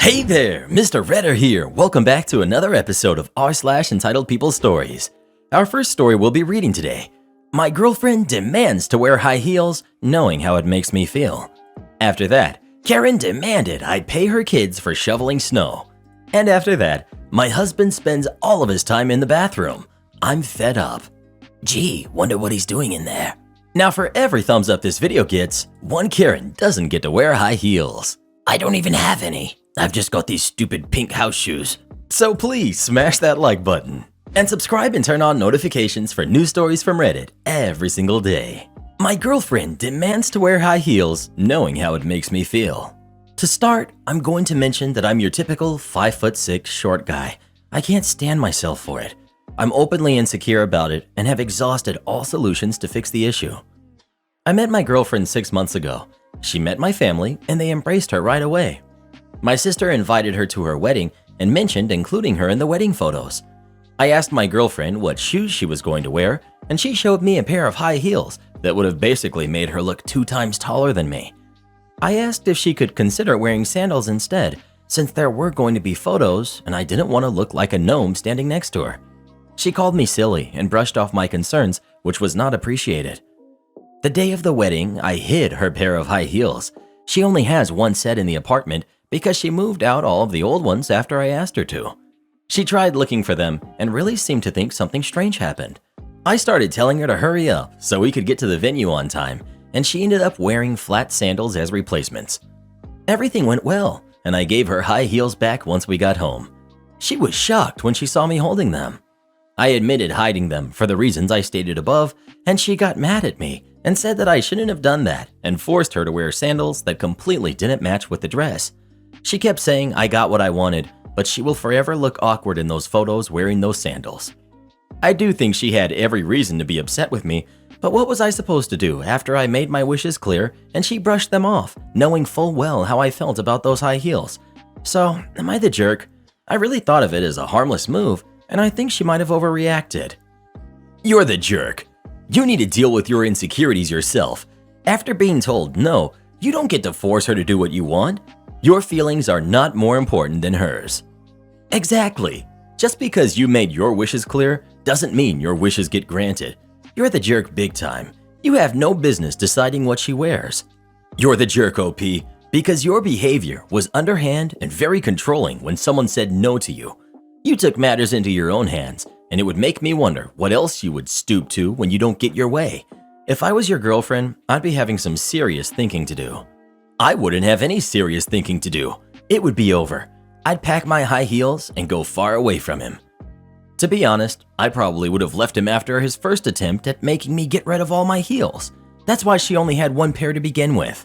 Hey there, Mr. Redder here. Welcome back to another episode of r/entitled People's Stories. Our first story we'll be reading today. My girlfriend demands to wear high heels, knowing how it makes me feel. After that, Karen demanded I pay her kids for shoveling snow. And after that, my husband spends all of his time in the bathroom. I'm fed up. Gee, wonder what he's doing in there. Now for every thumbs up this video gets, one Karen doesn't get to wear high heels. I don't even have any. I've just got these stupid pink house shoes. So please smash that like button. And subscribe and turn on notifications for new stories from Reddit every single day. My girlfriend demands to wear high heels, knowing how it makes me feel. To start, I'm going to mention that I'm your typical 5'6" short guy. I can't stand myself for it. I'm openly insecure about it and have exhausted all solutions to fix the issue. I met my girlfriend 6 months ago. She met my family and they embraced her right away. My sister invited her to her wedding and mentioned including her in the wedding photos. I asked my girlfriend what shoes she was going to wear, and she showed me a pair of high heels that would have basically made her look 2 times taller than me. I asked if she could consider wearing sandals instead, since there were going to be photos and I didn't want to look like a gnome standing next to her. She called me silly and brushed off my concerns, which was not appreciated. The day of the wedding, I hid her pair of high heels. She only has one set in the apartment because she moved out all of the old ones after I asked her to. She tried looking for them and really seemed to think something strange happened. I started telling her to hurry up so we could get to the venue on time, and she ended up wearing flat sandals as replacements. Everything went well, and I gave her high heels back once we got home. She was shocked when she saw me holding them. I admitted hiding them for the reasons I stated above, and she got mad at me and said that I shouldn't have done that and forced her to wear sandals that completely didn't match with the dress. She kept saying I got what I wanted, but she will forever look awkward in those photos wearing those sandals. I do think she had every reason to be upset with me, but what was I supposed to do after I made my wishes clear and she brushed them off, knowing full well how I felt about those high heels? So, am I the jerk? I really thought of it as a harmless move, and I think she might have overreacted. You're the jerk. You need to deal with your insecurities yourself. After being told no, you don't get to force her to do what you want. Your feelings are not more important than hers. Exactly. Just because you made your wishes clear doesn't mean your wishes get granted. You're the jerk big time. You have no business deciding what she wears. You're the jerk, OP, because your behavior was underhand and very controlling when someone said no to you. You took matters into your own hands, and it would make me wonder what else you would stoop to when you don't get your way. If I was your girlfriend, I'd be having some serious thinking to do. I wouldn't have any serious thinking to do. It would be over. I'd pack my high heels and go far away from him. To be honest, I probably would have left him after his first attempt at making me get rid of all my heels. That's why she only had one pair to begin with.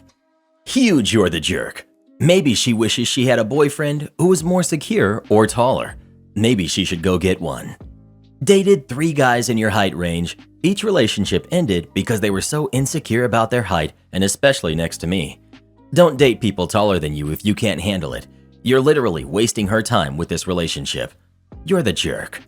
Huge, you're the jerk. Maybe she wishes she had a boyfriend who was more secure or taller. Maybe she should go get one. Dated 3 guys in your height range. Each relationship ended because they were so insecure about their height, and especially next to me. Don't date people taller than you if you can't handle it. You're literally wasting her time with this relationship. You're the jerk.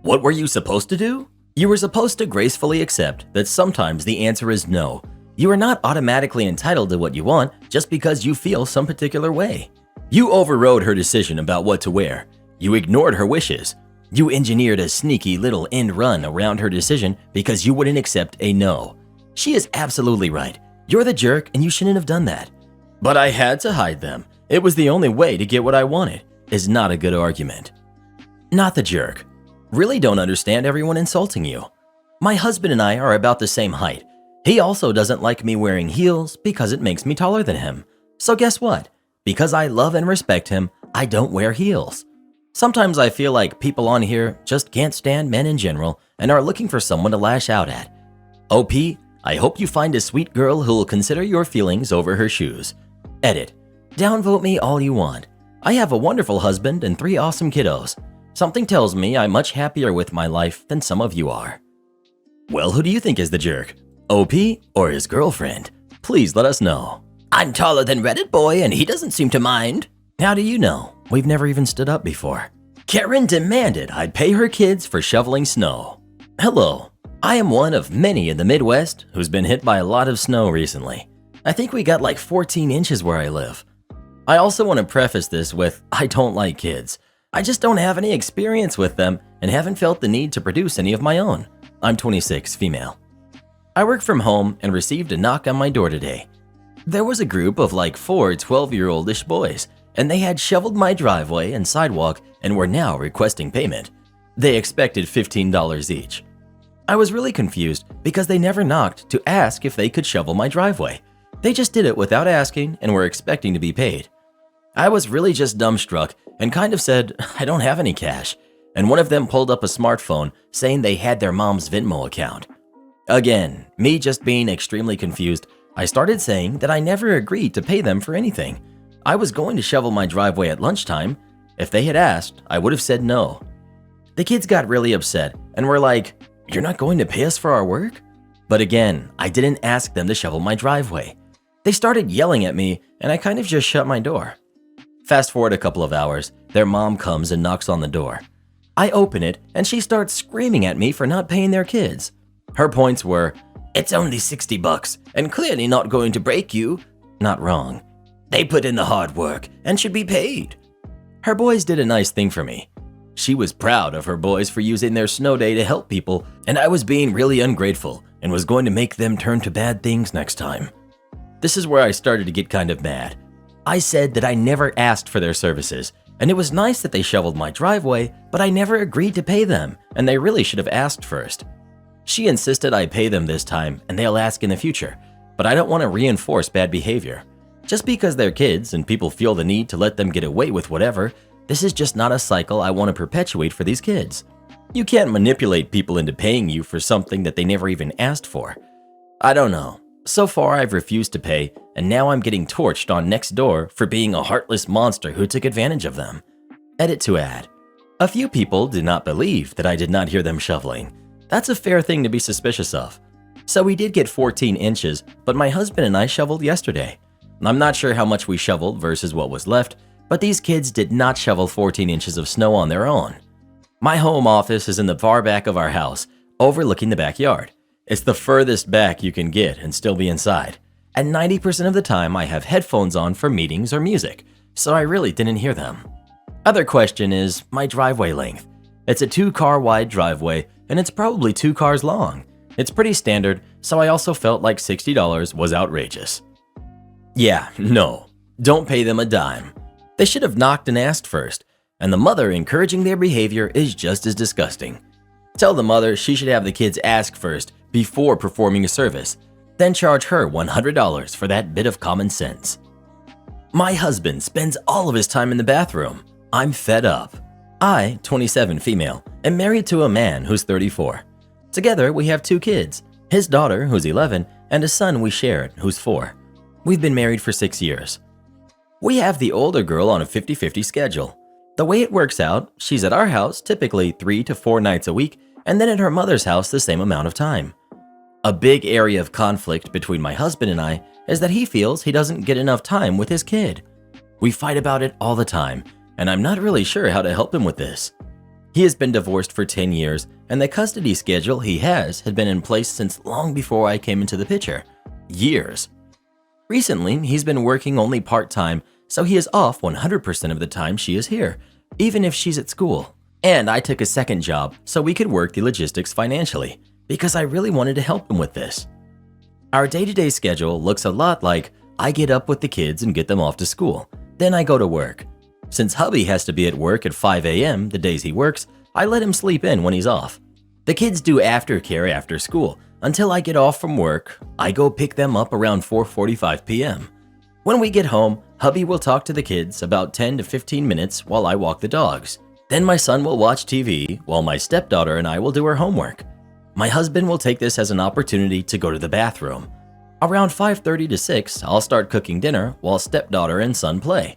What were you supposed to do? You were supposed to gracefully accept that sometimes the answer is no. You are not automatically entitled to what you want just because you feel some particular way. You overrode her decision about what to wear. You ignored her wishes. You engineered a sneaky little end run around her decision because you wouldn't accept a no. She is absolutely right. You're the jerk and you shouldn't have done that. But I had to hide them. It was the only way to get what I wanted. Is not a good argument. Not the jerk. Really don't understand everyone insulting you. My husband and I are about the same height. He also doesn't like me wearing heels because it makes me taller than him. So guess what? Because I love and respect him, I don't wear heels. Sometimes I feel like people on here just can't stand men in general and are looking for someone to lash out at. OP, I hope you find a sweet girl who will consider your feelings over her shoes. Edit. Downvote me all you want. I have a wonderful husband and 3 awesome kiddos. Something tells me I'm much happier with my life than some of you are. Well, who do you think is the jerk? OP or his girlfriend? Please let us know. I'm taller than Reddit boy and he doesn't seem to mind. How do you know? We've never even stood up before. Karen demanded I pay her kids for shoveling snow. Hello. I am one of many in the Midwest who's been hit by a lot of snow recently. I think we got like 14 inches where I live. I also want to preface this with I don't like kids. I just don't have any experience with them and haven't felt the need to produce any of my own. I'm 26, female. I work from home and received a knock on my door today. There was a group of like 4 12-year-old-ish boys, and they had shoveled my driveway and sidewalk and were now requesting payment. They expected $15 each. I was really confused because they never knocked to ask if they could shovel my driveway. They just did it without asking and were expecting to be paid. I was really just dumbstruck and kind of said, I don't have any cash, and one of them pulled up a smartphone saying they had their mom's Venmo account. Again, me just being extremely confused, I started saying that I never agreed to pay them for anything. I was going to shovel my driveway at lunchtime. If they had asked, I would have said no. The kids got really upset and were like, "You're not going to pay us for our work?" But again, I didn't ask them to shovel my driveway. They started yelling at me and I kind of just shut my door. Fast forward a couple of hours, their mom comes and knocks on the door. I open it and she starts screaming at me for not paying their kids. Her points were, "It's only $60 and clearly not going to break you." Not wrong. They put in the hard work and should be paid. Her boys did a nice thing for me. She was proud of her boys for using their snow day to help people, and I was being really ungrateful and was going to make them turn to bad things next time. This is where I started to get kind of mad. I said that I never asked for their services, and it was nice that they shoveled my driveway, but I never agreed to pay them, and they really should have asked first. She insisted I pay them this time, and they'll ask in the future, but I don't want to reinforce bad behavior. Just because they're kids and people feel the need to let them get away with whatever, this is just not a cycle I want to perpetuate for these kids. You can't manipulate people into paying you for something that they never even asked for. I don't know. So far, I've refused to pay, and now I'm getting torched on Nextdoor for being a heartless monster who took advantage of them. Edit to add. A few people did not believe that I did not hear them shoveling. That's a fair thing to be suspicious of. So we did get 14 inches, but my husband and I shoveled yesterday. I'm not sure how much we shoveled versus what was left, but these kids did not shovel 14 inches of snow on their own. My home office is in the far back of our house, overlooking the backyard. It's the furthest back you can get and still be inside. And 90% of the time I have headphones on for meetings or music, so I really didn't hear them. Other question is my driveway length. It's a 2-car wide driveway and it's probably 2 cars long. It's pretty standard, so I also felt like $60 was outrageous. Yeah, no, don't pay them a dime. They should have knocked and asked first, and the mother encouraging their behavior is just as disgusting. Tell the mother she should have the kids ask first before performing a service, then charge her $100 for that bit of common sense. My husband spends all of his time in the bathroom. I'm fed up. I, 27 female, am married to a man who's 34. Together we have 2 kids, his daughter who's 11 and a son we shared who's 4. We've been married for 6 years. We have the older girl on a 50-50 schedule. The way it works out, she's at our house typically 3 to 4 nights a week and then at her mother's house the same amount of time. A big area of conflict between my husband and I is that he feels he doesn't get enough time with his kid. We fight about it all the time, and I'm not really sure how to help him with this. He has been divorced for 10 years, and the custody schedule he has had been in place since long before I came into the picture. Years. Recently, he's been working only part-time, so he is off 100% of the time she is here, even if she's at school. And I took a second job so we could work the logistics financially, because I really wanted to help him with this. Our day-to-day schedule looks a lot like I get up with the kids and get them off to school, then I go to work. Since hubby has to be at work at 5 a.m. the days he works, I let him sleep in when he's off. The kids do aftercare after school. Until I get off from work, I go pick them up around 4:45 p.m. When we get home, hubby will talk to the kids about 10 to 15 minutes while I walk the dogs. Then my son will watch TV while my stepdaughter and I will do her homework. My husband will take this as an opportunity to go to the bathroom. Around 5:30 to 6, I'll start cooking dinner while stepdaughter and son play.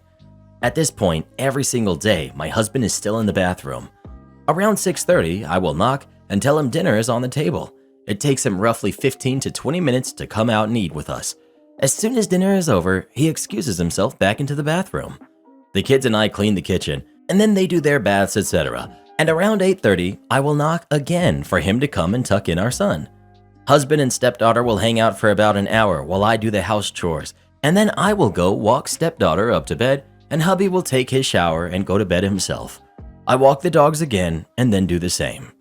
At this point, every single day, my husband is still in the bathroom. Around 6:30, I will knock and tell him dinner is on the table. It takes him roughly 15 to 20 minutes to come out and eat with us. As soon as dinner is over, he excuses himself back into the bathroom. The kids and I clean the kitchen, and then they do their baths, etc. And around 8:30, I will knock again for him to come and tuck in our son. Husband and stepdaughter will hang out for about an hour while I do the house chores, and then I will go walk stepdaughter up to bed, and hubby will take his shower and go to bed himself. I walk the dogs again and then do the same.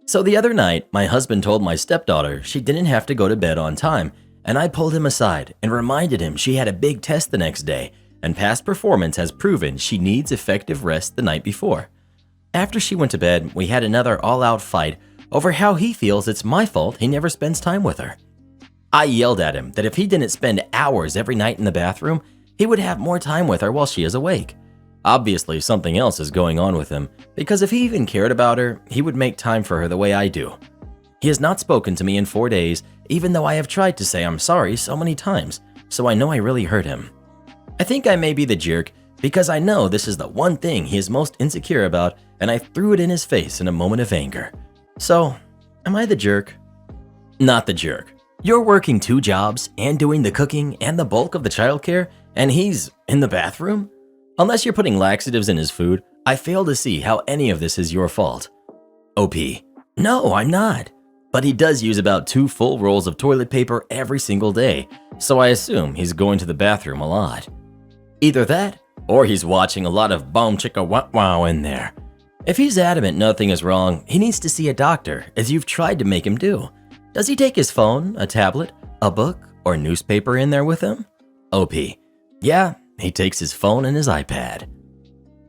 So the other night, my husband told my stepdaughter she didn't have to go to bed on time, and I pulled him aside and reminded him she had a big test the next day, and past performance has proven she needs effective rest the night before. After she went to bed, we had another all-out fight over how he feels it's my fault he never spends time with her. I yelled at him that if he didn't spend hours every night in the bathroom, he would have more time with her while she is awake. Obviously, something else is going on with him, because if he even cared about her, he would make time for her the way I do. He has not spoken to me in 4 days, even though I have tried to say I'm sorry so many times, so I know I really hurt him. I think I may be the jerk because I know this is the one thing he is most insecure about, and I threw it in his face in a moment of anger. So, am I the jerk? Not the jerk. You're working 2 jobs and doing the cooking and the bulk of the childcare, and he's in the bathroom? Unless you're putting laxatives in his food, I fail to see how any of this is your fault. OP. No, I'm not. But he does use about 2 full rolls of toilet paper every single day, so I assume he's going to the bathroom a lot. Either that, or he's watching a lot of Boom Chicka Wow Wow in there. If he's adamant nothing is wrong, he needs to see a doctor, as you've tried to make him do. Does he take his phone, a tablet, a book, or newspaper in there with him? OP. Yeah, he takes his phone and his iPad.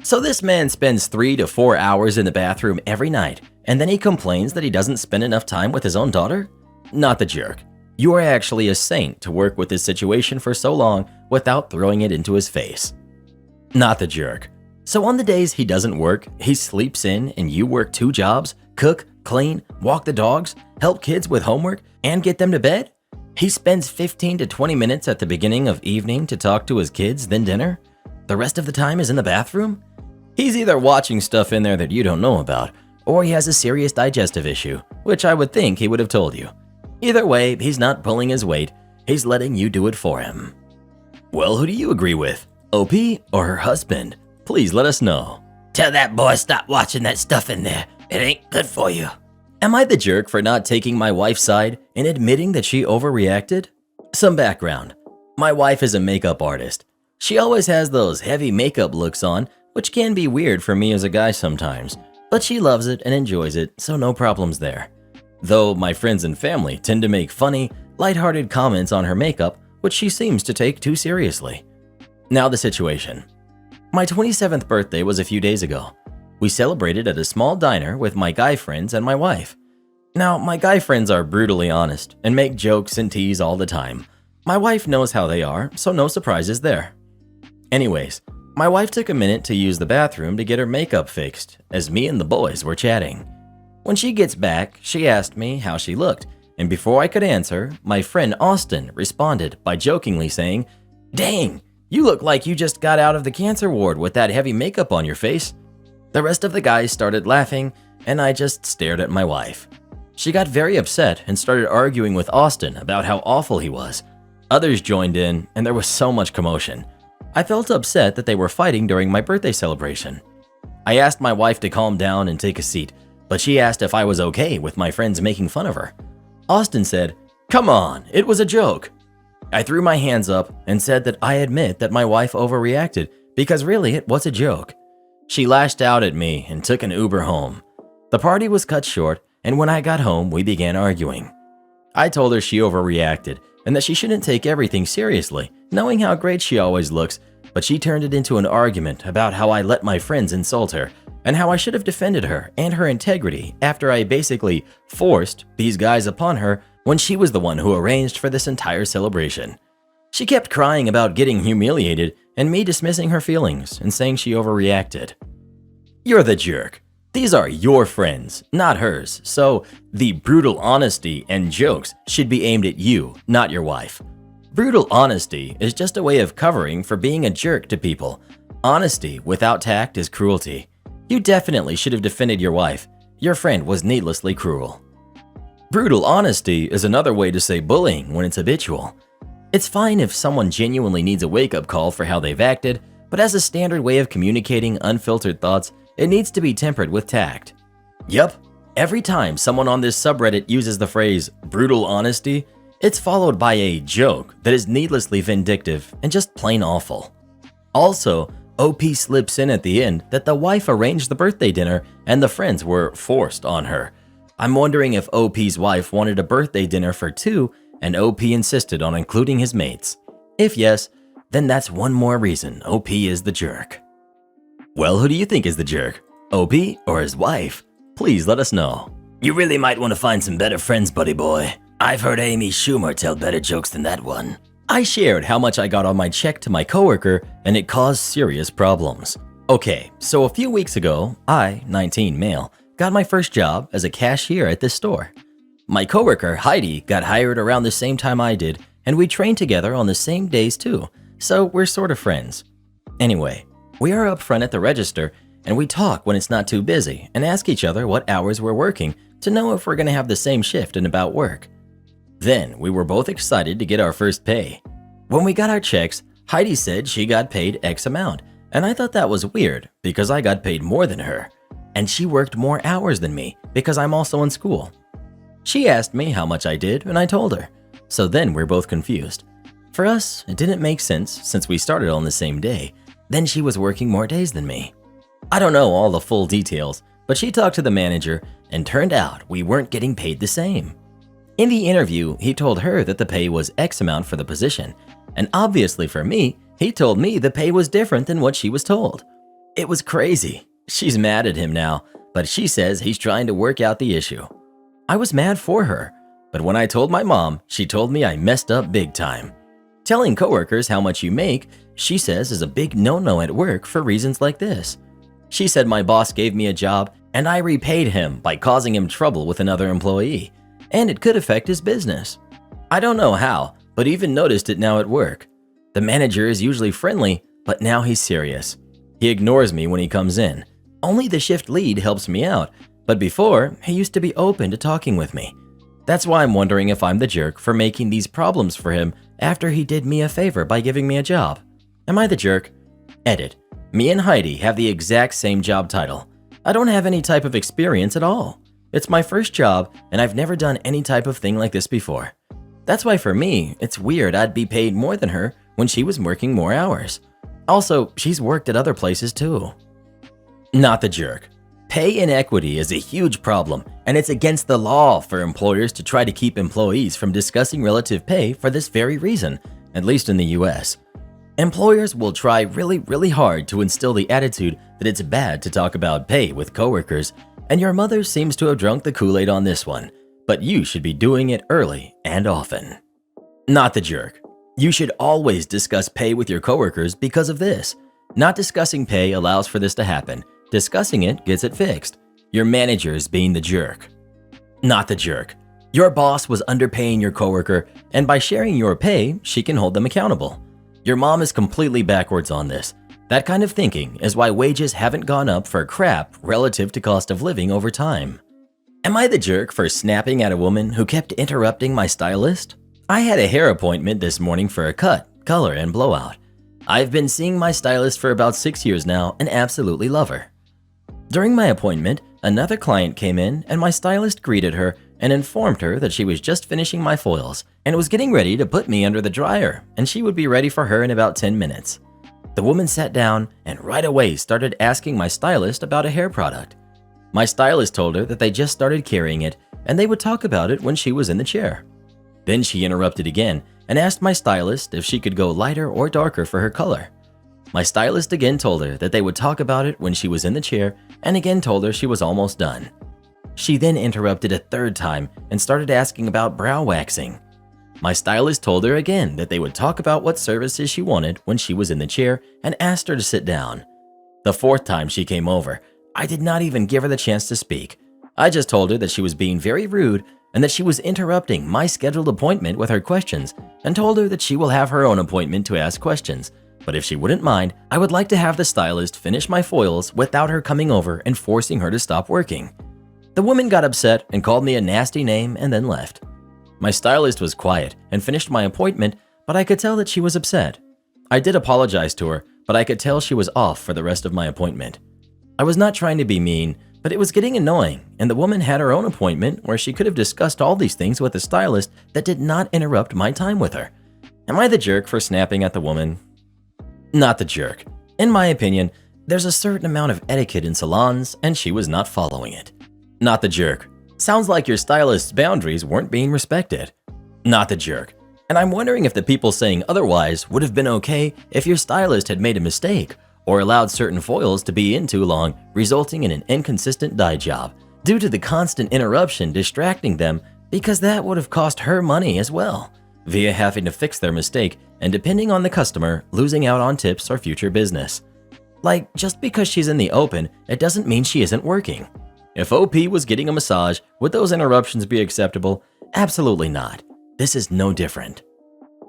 So this man spends 3 to 4 hours in the bathroom every night, and then he complains that he doesn't spend enough time with his own daughter? Not the jerk. You are actually a saint to work with this situation for so long without throwing it into his face. Not the jerk. So on the days he doesn't work, he sleeps in and you work 2 jobs, cook, clean, walk the dogs, help kids with homework, and get them to bed? He spends 15 to 20 minutes at the beginning of evening to talk to his kids, then dinner? The rest of the time is in the bathroom? He's either watching stuff in there that you don't know about, or he has a serious digestive issue, which I would think he would have told you. Either way, he's not pulling his weight, he's letting you do it for him. Well, who do you agree with? OP or her husband? Please let us know. Tell that boy stop watching that stuff in there. It ain't good for you. Am I the jerk for not taking my wife's side and admitting that she overreacted? Some background. My wife is a makeup artist. She always has those heavy makeup looks on, which can be weird for me as a guy sometimes, but she loves it and enjoys it, so no problems there. Though my friends and family tend to make funny, lighthearted comments on her makeup, which she seems to take too seriously. Now the situation. My 27th birthday was a few days ago. We celebrated at a small diner with my guy friends and my wife. Now, my guy friends are brutally honest and make jokes and tease all the time. My wife knows how they are, so no surprises there. Anyways, my wife took a minute to use the bathroom to get her makeup fixed, as me and the boys were chatting. When she gets back, she asked me how she looked, and before I could answer, my friend Austin responded by jokingly saying, "Dang, you look like you just got out of the cancer ward with that heavy makeup on your face." The rest of the guys started laughing, and I just stared at my wife. She got very upset and started arguing with Austin about how awful he was. Others joined in, and there was so much commotion. I felt upset that they were fighting during my birthday celebration. I asked my wife to calm down and take a seat, but she asked if I was okay with my friends making fun of her. Austin said, "Come on, it was a joke." I threw my hands up and said that I admit that my wife overreacted because really it was a joke. She lashed out at me and took an Uber home. The party was cut short, and when I got home, we began arguing. I told her she overreacted and that she shouldn't take everything seriously, knowing how great she always looks, but she turned it into an argument about how I let my friends insult her and how I should have defended her and her integrity after I basically forced these guys upon her when she was the one who arranged for this entire celebration. She kept crying about getting humiliated and me dismissing her feelings and saying she overreacted. You're the jerk. These are your friends, not hers, so the brutal honesty and jokes should be aimed at you, not your wife. Brutal honesty is just a way of covering for being a jerk to people. Honesty without tact is cruelty. You definitely should have defended your wife. Your friend was needlessly cruel. Brutal honesty is another way to say bullying when it's habitual. It's fine if someone genuinely needs a wake-up call for how they've acted, but as a standard way of communicating unfiltered thoughts, it needs to be tempered with tact. Yup, every time someone on this subreddit uses the phrase brutal honesty, It's followed by a joke that is needlessly vindictive and just plain awful. Also, OP slips in at the end that the wife arranged the birthday dinner and the friends were forced on her. I'm wondering if OP's wife wanted a birthday dinner for two and OP insisted on including his mates. If yes, then that's one more reason OP is the jerk. Well, who do you think is the jerk? OP or his wife? Please let us know. You really might want to find some better friends, buddy boy. I've heard Amy Schumer tell better jokes than that one. I shared how much I got on my check to my coworker and it caused serious problems. Okay, so a few weeks ago, I, 19 male, got my first job as a cashier at this store. My coworker, Heidi, got hired around the same time I did, and we trained together on the same days too, so we're sort of friends. Anyway, we are up front at the register, and we talk when it's not too busy and ask each other what hours we're working to know if we're going to have the same shift and about work. Then we were both excited to get our first pay. When we got our checks, Heidi said she got paid X amount, and I thought that was weird because I got paid more than her, and she worked more hours than me because I'm also in school. She asked me how much I did, and I told her. So then we're both confused. For us, it didn't make sense since we started on the same day. Then she was working more days than me. I don't know all the full details, but she talked to the manager, and turned out we weren't getting paid the same. In the interview, he told her that the pay was X amount for the position, and obviously for me, he told me the pay was different than what she was told. It was crazy. She's mad at him now, but she says he's trying to work out the issue. I was mad for her, but when I told my mom, she told me I messed up big time. Telling coworkers how much you make, she says is a big no-no at work for reasons like this. She said my boss gave me a job and I repaid him by causing him trouble with another employee, and it could affect his business. I don't know how, but even noticed it now at work. The manager is usually friendly, but now he's serious. He ignores me when he comes in. Only the shift lead helps me out, but before, he used to be open to talking with me. That's why I'm wondering if I'm the jerk for making these problems for him after he did me a favor by giving me a job. Am I the jerk? Edit. Me and Heidi have the exact same job title. I don't have any type of experience at all. It's my first job, and I've never done any type of thing like this before. That's why for me, it's weird I'd be paid more than her when she was working more hours. Also, she's worked at other places too. Not the jerk. Pay inequity is a huge problem, and it's against the law for employers to try to keep employees from discussing relative pay for this very reason, at least in the US. Employers will try really hard to instill the attitude that it's bad to talk about pay with coworkers, and your mother seems to have drunk the Kool-Aid on this one, but you should be doing it early and often. Not the jerk. You should always discuss pay with your coworkers because of this. Not discussing pay allows for this to happen. Discussing it gets it fixed. Your manager is being the jerk. Not the jerk. Your boss was underpaying your coworker, and by sharing your pay, she can hold them accountable. Your mom is completely backwards on this. That kind of thinking is why wages haven't gone up for crap relative to cost of living over time. Am I the jerk for snapping at a woman who kept interrupting my stylist? I had a hair appointment this morning for a cut, color, and blowout. I've been seeing my stylist for about 6 years now and absolutely love her. During my appointment, another client came in and my stylist greeted her and informed her that she was just finishing my foils and was getting ready to put me under the dryer and she would be ready for her in about 10 minutes. The woman sat down and right away started asking my stylist about a hair product. My stylist told her that they just started carrying it and they would talk about it when she was in the chair. Then she interrupted again and asked my stylist if she could go lighter or darker for her color. My stylist again told her that they would talk about it when she was in the chair and again told her she was almost done. She then interrupted a third time and started asking about brow waxing. My stylist told her again that they would talk about what services she wanted when she was in the chair and asked her to sit down. The fourth time she came over, I did not even give her the chance to speak. I just told her that she was being very rude and that she was interrupting my scheduled appointment with her questions and told her that she will have her own appointment to ask questions. But if she wouldn't mind, I would like to have the stylist finish my foils without her coming over and forcing her to stop working. The woman got upset and called me a nasty name and then left. My stylist was quiet and finished my appointment, but I could tell that she was upset. I did apologize to her, but I could tell she was off for the rest of my appointment. I was not trying to be mean, But it was getting annoying, and the woman had her own appointment where she could have discussed all these things with a stylist that did not interrupt my time with her. Am I the jerk for snapping at the woman? Not the jerk. In my opinion, there's a certain amount of etiquette in salons, and she was not following it. Not the jerk. Sounds like your stylist's boundaries weren't being respected. Not the jerk. And I'm wondering if the people saying otherwise would have been okay if your stylist had made a mistake or allowed certain foils to be in too long, resulting in an inconsistent dye job due to the constant interruption distracting them, because that would have cost her money as well, via having to fix their mistake and, depending on the customer, losing out on tips or future business. Like, just because she's in the open, it doesn't mean she isn't working. If OP was getting a massage, would those interruptions be acceptable? Absolutely not. This is no different.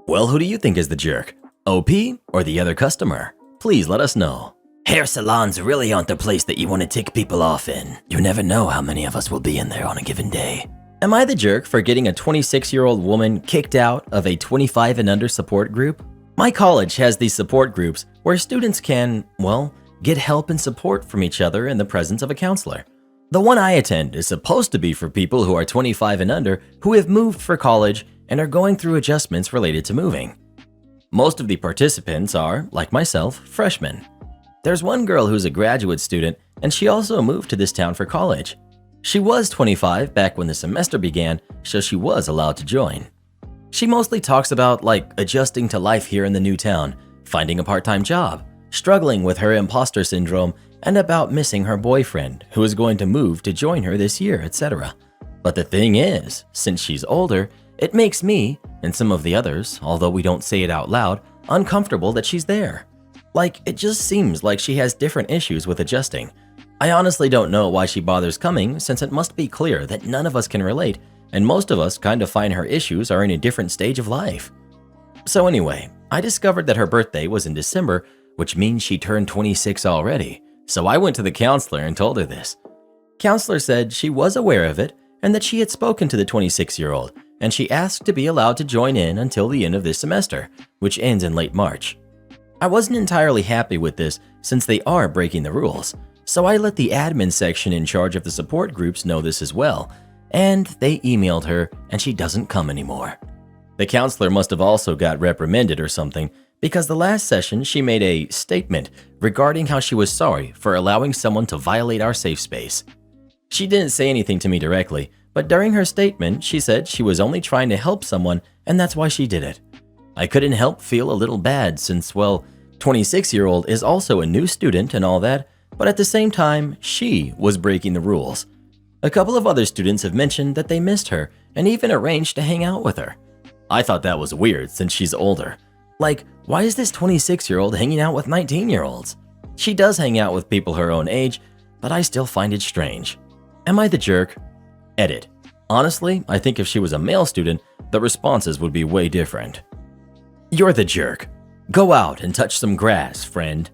Well, who do you think is the jerk? OP or the other customer? Please let us know. Hair salons really aren't the place that you want to tick people off in. You never know how many of us will be in there on a given day. Am I the jerk for getting a 26-year-old woman kicked out of a 25 and under support group? My college has these support groups where students can, well, get help and support from each other in the presence of a counselor. The one I attend is supposed to be for people who are 25 and under who have moved for college and are going through adjustments related to moving. Most of the participants are, like myself, freshmen. There's one girl who's a graduate student, and she also moved to this town for college. She was 25 back when the semester began, so she was allowed to join. She mostly talks about adjusting to life here in the new town, finding a part-time job, struggling with her imposter syndrome, and about missing her boyfriend who is going to move to join her this year, etc. But the thing is, since she's older, it makes me, and some of the others, although we don't say it out loud, uncomfortable that she's there. It just seems like she has different issues with adjusting. I honestly don't know why she bothers coming, since it must be clear that none of us can relate, and most of us kind of find her issues are in a different stage of life. So anyway, I discovered that her birthday was in December, which means she turned 26 already, so I went to the counselor and told her this. Counselor said she was aware of it, and that she had spoken to the 26-year-old, and she asked to be allowed to join in until the end of this semester, which ends in late March. I wasn't entirely happy with this since they are breaking the rules, so I let the admin section in charge of the support groups know this as well, and they emailed her and she doesn't come anymore. The counselor must have also got reprimanded or something, because the last session she made a statement regarding how she was sorry for allowing someone to violate our safe space. She didn't say anything to me directly, but during her statement, she said she was only trying to help someone and that's why she did it. I couldn't help feel a little bad since, 26-year-old is also a new student and all that, but at the same time, she was breaking the rules. A couple of other students have mentioned that they missed her and even arranged to hang out with her. I thought that was weird since she's older. Why is this 26-year-old hanging out with 19-year-olds? She does hang out with people her own age, but I still find it strange. Am I the jerk? Edit. Honestly, I think if she was a male student, the responses would be way different. You're the jerk. Go out and touch some grass, friend.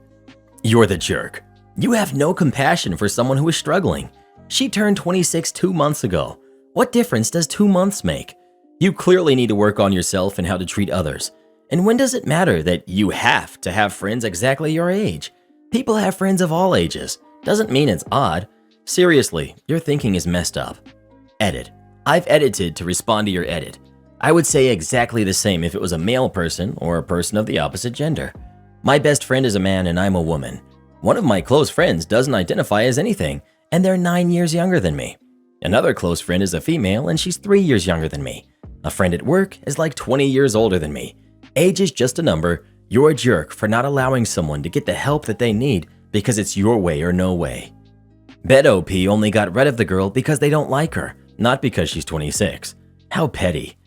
You're the jerk. You have no compassion for someone who is struggling. She turned 26 2 months ago. What difference does 2 months make? You clearly need to work on yourself and how to treat others. And when does it matter that you have to have friends exactly your age? People have friends of all ages. Doesn't mean it's odd. Seriously, your thinking is messed up. Edit. I've edited to respond to your edit. I would say exactly the same if it was a male person or a person of the opposite gender. My best friend is a man and I'm a woman. One of my close friends doesn't identify as anything, and they're 9 years younger than me. Another close friend is a female and she's 3 years younger than me. A friend at work is 20 years older than me. Age is just a number. You're a jerk for not allowing someone to get the help that they need because it's your way or no way. Bet OP only got rid of the girl because they don't like her, not because she's 26. How petty.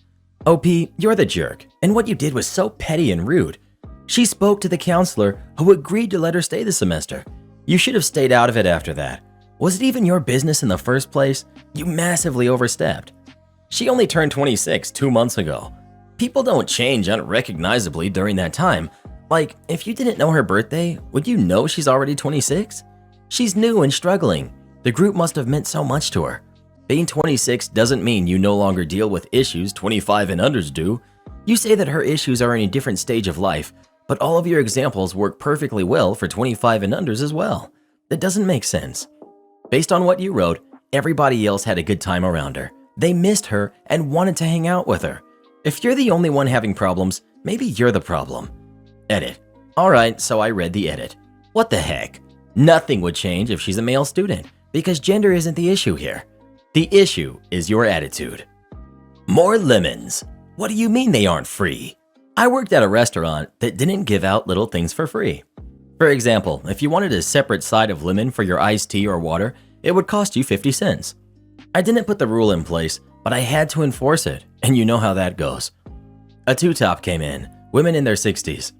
OP, you're the jerk, and what you did was so petty and rude. She spoke to the counselor who agreed to let her stay the semester. You should have stayed out of it after that. Was it even your business in the first place? You massively overstepped. She only turned 26 2 months ago. People don't change unrecognizably during that time. If you didn't know her birthday, would you know she's already 26? She's new and struggling. The group must have meant so much to her. Being 26 doesn't mean you no longer deal with issues 25 and unders do. You say that her issues are in a different stage of life, but all of your examples work perfectly well for 25 and unders as well. That doesn't make sense. Based on what you wrote, everybody else had a good time around her. They missed her and wanted to hang out with her. If you're the only one having problems, maybe you're the problem. Edit. Alright, so I read the edit. What the heck? Nothing would change if she's a male student, because gender isn't the issue here. The issue is your attitude. More lemons. What do you mean they aren't free? I worked at a restaurant that didn't give out little things for free. For example, if you wanted a separate side of lemon for your iced tea or water, it would cost you 50 cents. I didn't put the rule in place, but I had to enforce it, and you know how that goes. A two-top came in, women in their 60s.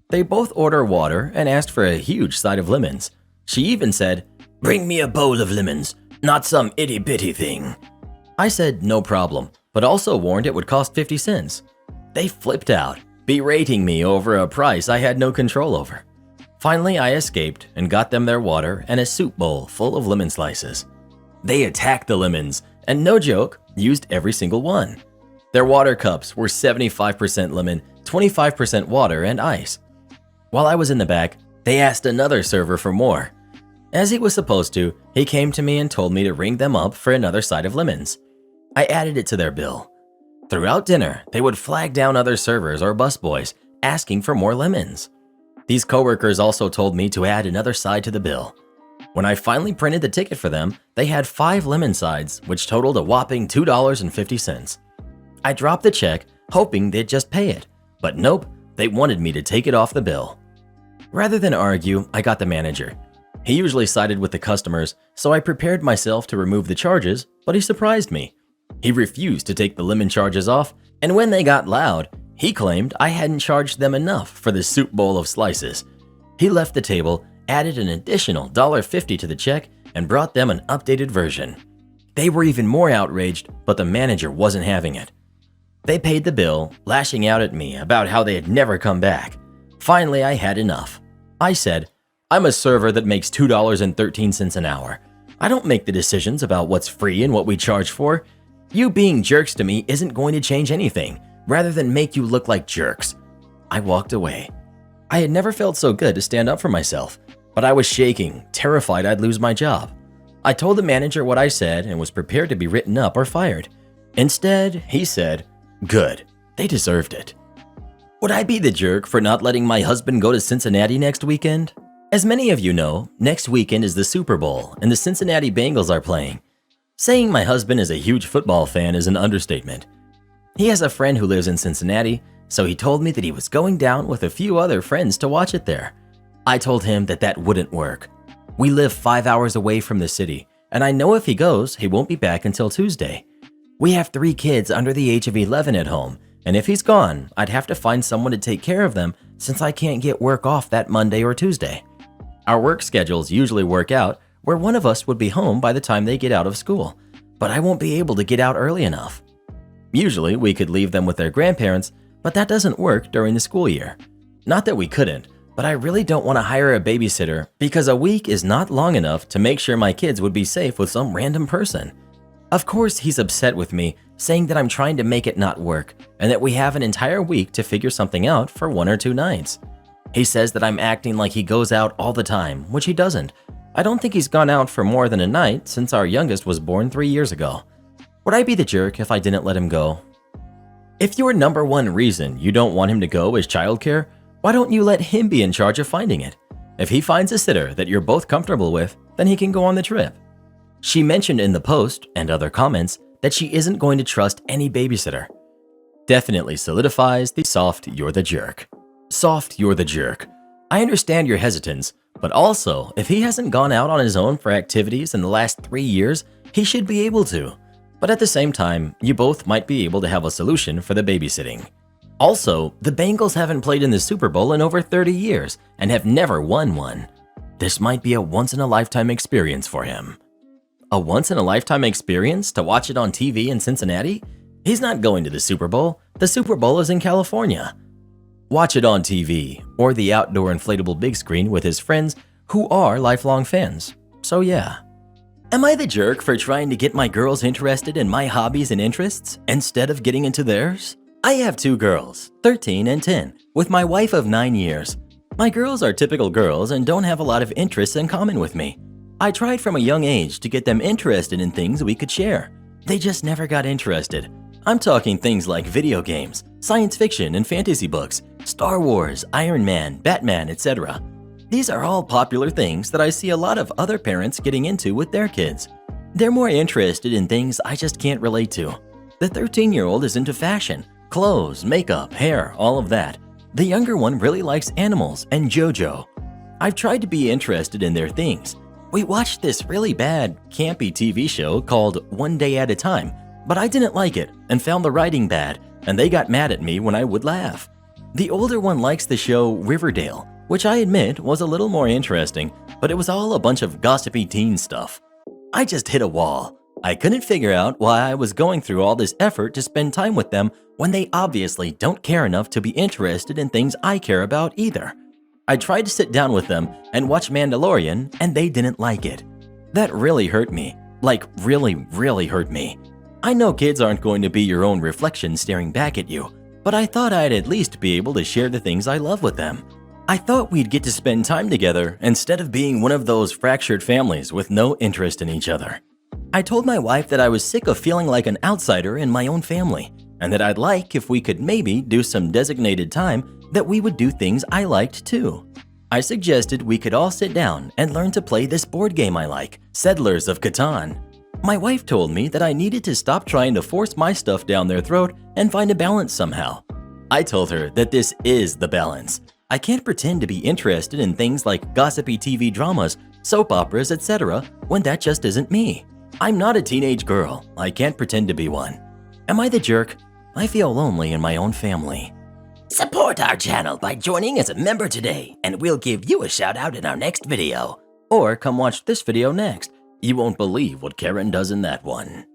They both ordered water and asked for a huge side of lemons. She even said, "Bring me a bowl of lemons, not some itty-bitty thing." I said no problem, but also warned it would cost 50 cents. They flipped out, berating me over a price I had no control over. Finally, I escaped and got them their water and a soup bowl full of lemon slices. They attacked the lemons and, no joke, used every single one. Their water cups were 75% lemon, 25% water, and ice. While I was in the back, they asked another server for more. As he was supposed to, he came to me and told me to ring them up for another side of lemons. I added it to their bill. Throughout dinner, they would flag down other servers or busboys, asking for more lemons. These coworkers also told me to add another side to the bill. When I finally printed the ticket for them, they had 5 lemon sides, which totaled a whopping $2.50. I dropped the check, hoping they'd just pay it, but nope, they wanted me to take it off the bill. Rather than argue, I got the manager. He usually sided with the customers, so I prepared myself to remove the charges, but he surprised me. He refused to take the lemon charges off, and when they got loud, he claimed I hadn't charged them enough for the soup bowl of slices. He left the table, added an additional $1.50 to the check, and brought them an updated version. They were even more outraged, but the manager wasn't having it. They paid the bill, lashing out at me about how they had never come back. Finally, I had enough. I said, "I'm a server that makes $2.13 an hour. I don't make the decisions about what's free and what we charge for. You being jerks to me isn't going to change anything, rather than make you look like jerks." I walked away. I had never felt so good to stand up for myself, but I was shaking, terrified I'd lose my job. I told the manager what I said and was prepared to be written up or fired. Instead, he said, "Good, they deserved it." Would I be the jerk for not letting my husband go to Cincinnati next weekend? As many of you know, next weekend is the Super Bowl and the Cincinnati Bengals are playing. Saying my husband is a huge football fan is an understatement. He has a friend who lives in Cincinnati, so he told me that he was going down with a few other friends to watch it there. I told him that that wouldn't work. We live 5 hours away from the city, and I know if he goes, he won't be back until Tuesday. We have 3 kids under the age of 11 at home, and if he's gone, I'd have to find someone to take care of them since I can't get work off that Monday or Tuesday. Our work schedules usually work out where one of us would be home by the time they get out of school, but I won't be able to get out early enough. Usually, we could leave them with their grandparents, but that doesn't work during the school year. Not that we couldn't, but I really don't want to hire a babysitter because a week is not long enough to make sure my kids would be safe with some random person. Of course, he's upset with me, saying that I'm trying to make it not work and that we have an entire week to figure something out for 1 or 2 nights. He says that I'm acting like he goes out all the time, which he doesn't. I don't think he's gone out for more than a night since our youngest was born 3 years ago. Would I be the jerk if I didn't let him go? If your number one reason you don't want him to go is childcare, why don't you let him be in charge of finding it? If he finds a sitter that you're both comfortable with, then he can go on the trip. She mentioned in the post and other comments that she isn't going to trust any babysitter. Definitely solidifies the soft "you're the jerk." Soft "you're the jerk." I understand your hesitance, but also, if he hasn't gone out on his own for activities in the last 3 years, he should be able to. But at the same time, you both might be able to have a solution for the babysitting. Also, the Bengals haven't played in the Super Bowl in over 30 years and have never won one. This might be a once-in-a-lifetime experience for him. A once-in-a-lifetime experience to watch it on TV in Cincinnati? He's not going to the Super Bowl. The Super Bowl is in California. Watch it on TV or the outdoor inflatable big screen with his friends who are lifelong fans. So yeah. Am I the jerk for trying to get my girls interested in my hobbies and interests instead of getting into theirs? I have 2 girls, 13 and 10, with my wife of 9 years. My girls are typical girls and don't have a lot of interests in common with me. I tried from a young age to get them interested in things we could share. They just never got interested. I'm talking things like video games, science fiction and fantasy books, Star Wars, Iron Man, Batman, etc. These are all popular things that I see a lot of other parents getting into with their kids. They're more interested in things I just can't relate to. The 13-year-old is into fashion, clothes, makeup, hair, all of that. The younger one really likes animals and JoJo. I've tried to be interested in their things. We watched this really bad, campy TV show called One Day at a Time, but I didn't like it and found the writing bad, and they got mad at me when I would laugh. The older one likes the show Riverdale, which I admit was a little more interesting, but it was all a bunch of gossipy teen stuff. I just hit a wall. I couldn't figure out why I was going through all this effort to spend time with them when they obviously don't care enough to be interested in things I care about either. I tried to sit down with them and watch Mandalorian, and they didn't like it. That really hurt me. Like, really hurt me. I know kids aren't going to be your own reflection staring back at you, but I thought I'd at least be able to share the things I love with them. I thought we'd get to spend time together instead of being one of those fractured families with no interest in each other. I told my wife that I was sick of feeling like an outsider in my own family, and that I'd like if we could maybe do some designated time that we would do things I liked too. I suggested we could all sit down and learn to play this board game I like, Settlers of Catan. My wife told me that I needed to stop trying to force my stuff down their throat and find a balance somehow. I told her that this is the balance. I can't pretend to be interested in things like gossipy TV dramas, soap operas, etc. when that just isn't me. I'm not a teenage girl. I can't pretend to be one. Am I the jerk? I feel lonely in my own family. Support our channel by joining as a member today, and we'll give you a shout out in our next video. Or come watch this video next. You won't believe what Karen does in that one.